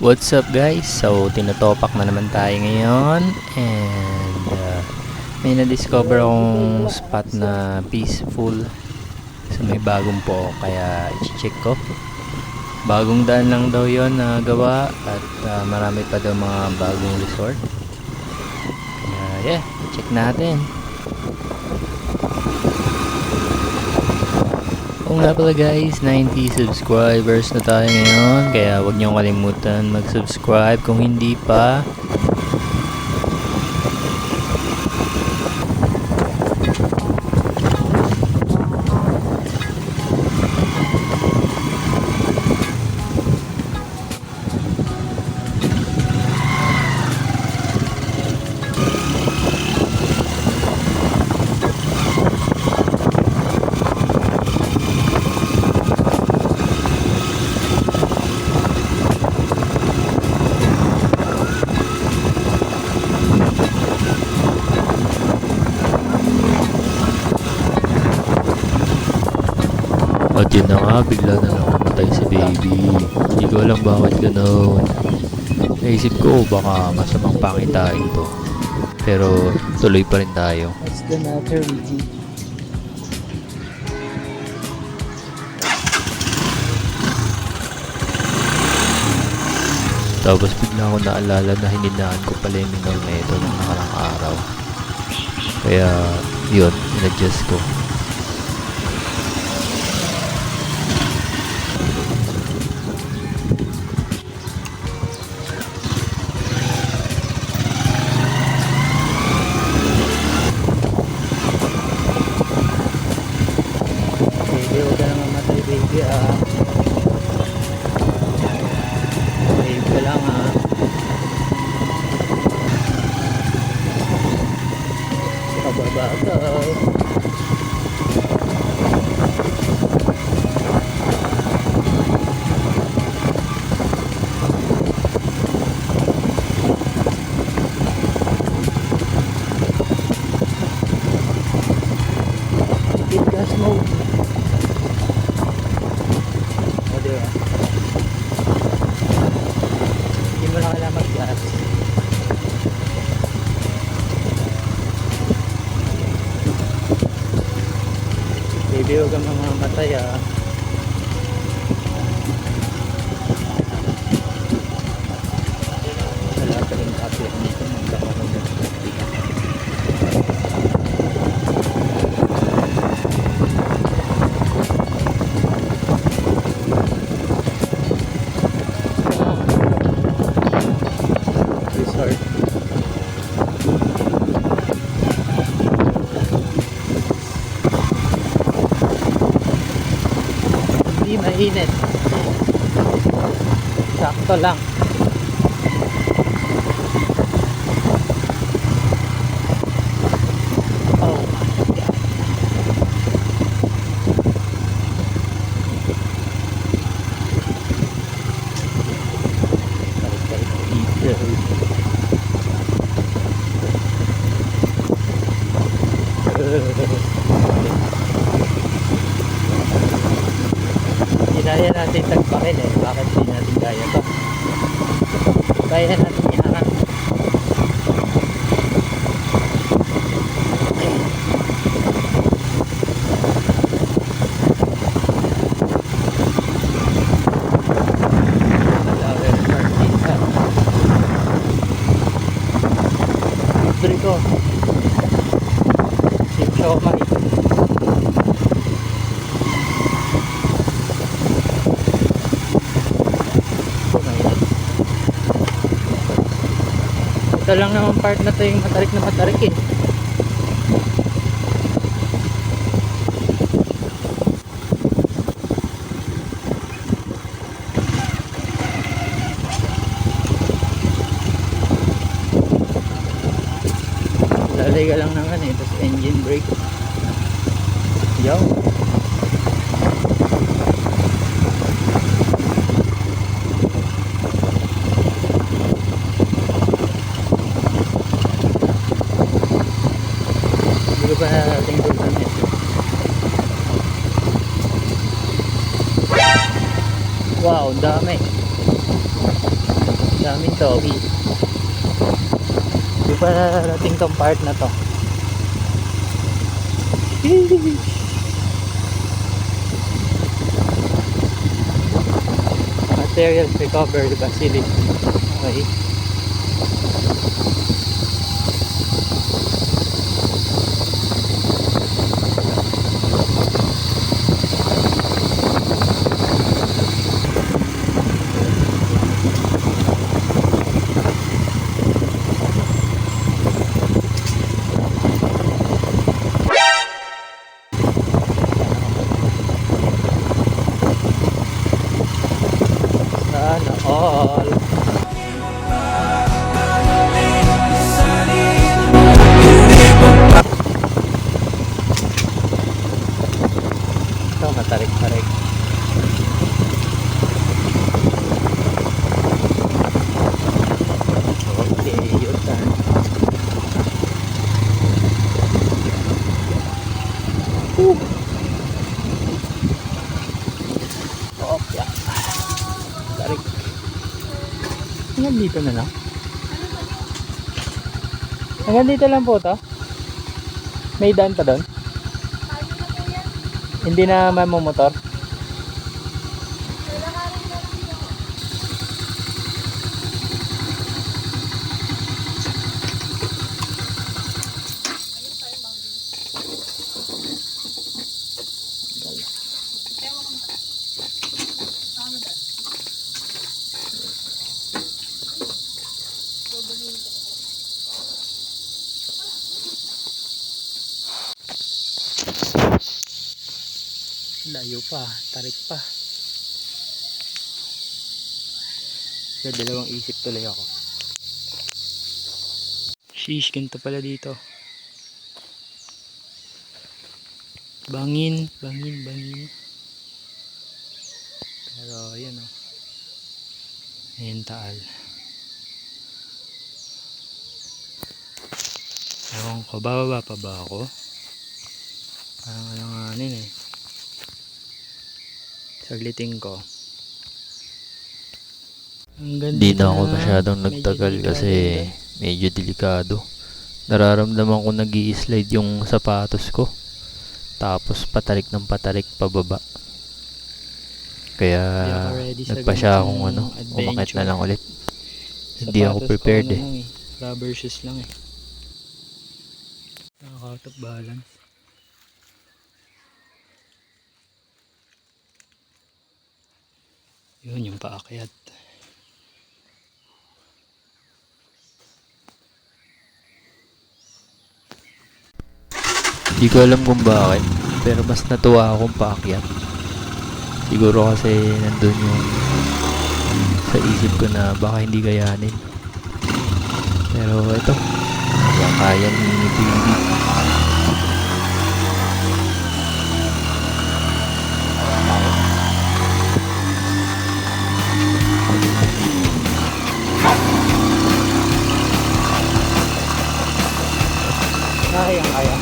What's up guys? So tinatopak na naman tayo ngayon and may na-discover akong spot na peaceful sa may bagong po kaya i-check ko. Bagong daan lang daw yon na gawa at marami pa daw mga bagong resort. Kaya check natin. Kung nga pala guys, 90 subscribers na tayo ngayon, kaya huwag niyong kalimutan mag-subscribe kung hindi pa. At yun na nga, bigla na lang namatay si baby. Hindi ko alam bakit gano'n. Naisip ko baka masamang pangitain to. Pero tuloy pa rin tayo. What's the matter with you? Tapos bigla ko naalala na hininaan ko pala yung minor na ito ng nakarang araw. Kaya yun, in-adjust ko. Baby, huwag ka na mamatay, baby, Baby ka lang, Pababa ka. Hit gas mode. O, diba? Hindi mo na kailangan mag-gas. Baby, huwag kang mamamatay, Wala pa rin kape dito. Magkakaroon na. Resort. Hindi mainit. Sakto lang. Oh. Kaya natin tagpakin bakit hindi natin kaya to? Kaya natin iharap. Libre ko. Sip siomay. Ito lang naman part na to yung matarik na matarik Lalay ka lang naman tapos engine brake. Yaw. Hindi ko pa narating doon Wow, ang dami. Daming doggy. Hindi pa narating tong part na to. Materials recovered facility. Okay. Sana all. Ito, matarik-tarik. Okay, yun tayo. Oh, yeah. Tarik. Hanggang dito na lang. Hanggang dito lang po to. May daan pa doon. Hindi na mamomotor. Layo pa, tarik pa. Sa dalawang isip tuloy ako. Sheesh, ganito pala dito. Bangin, bangin, bangin. Pero yan o. Ayan taal. Ewan ko, bababa pa ba ako? Parang alanganin eh. Saglitin ko. Hindi na ako masyadong nagtagal kasi medyo delikado. Nararamdaman ko nag-i-slide yung sapatos ko. Tapos patarik ng patarik pababa. Kaya nagpa siya akong umakit na lang ulit. Hindi ako prepared eh. Rubber shoes lang eh. Nakaka-out of balance. Yun yung paakyat. Hindi ko alam kung bakit, pero mas natuwa akong paakyat. Siguro kasi nandun yung sa isip ko na baka hindi kayanin. Pero ito, kaya ni Baby. Kaya.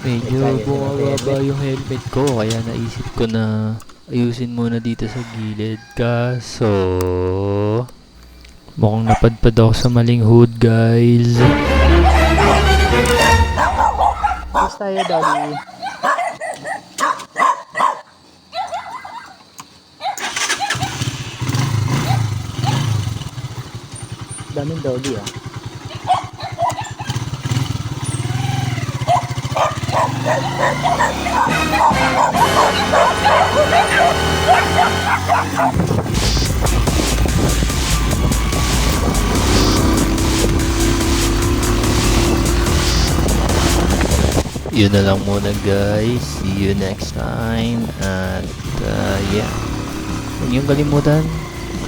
Medyo bumababa yung helmet ko kaya naisip ko na ayusin muna dito sa gilid. Kaso mukhang napadpad ako sa maling hood, guys. Basta tayo, doggy. Daming doggy ah. yun na lang muna guys. See you next time. At yeah, huwag niyong kalimutan,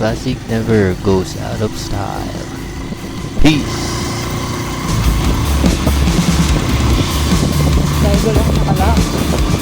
classic never goes out of style. Peace! Dahil ko lang nakala.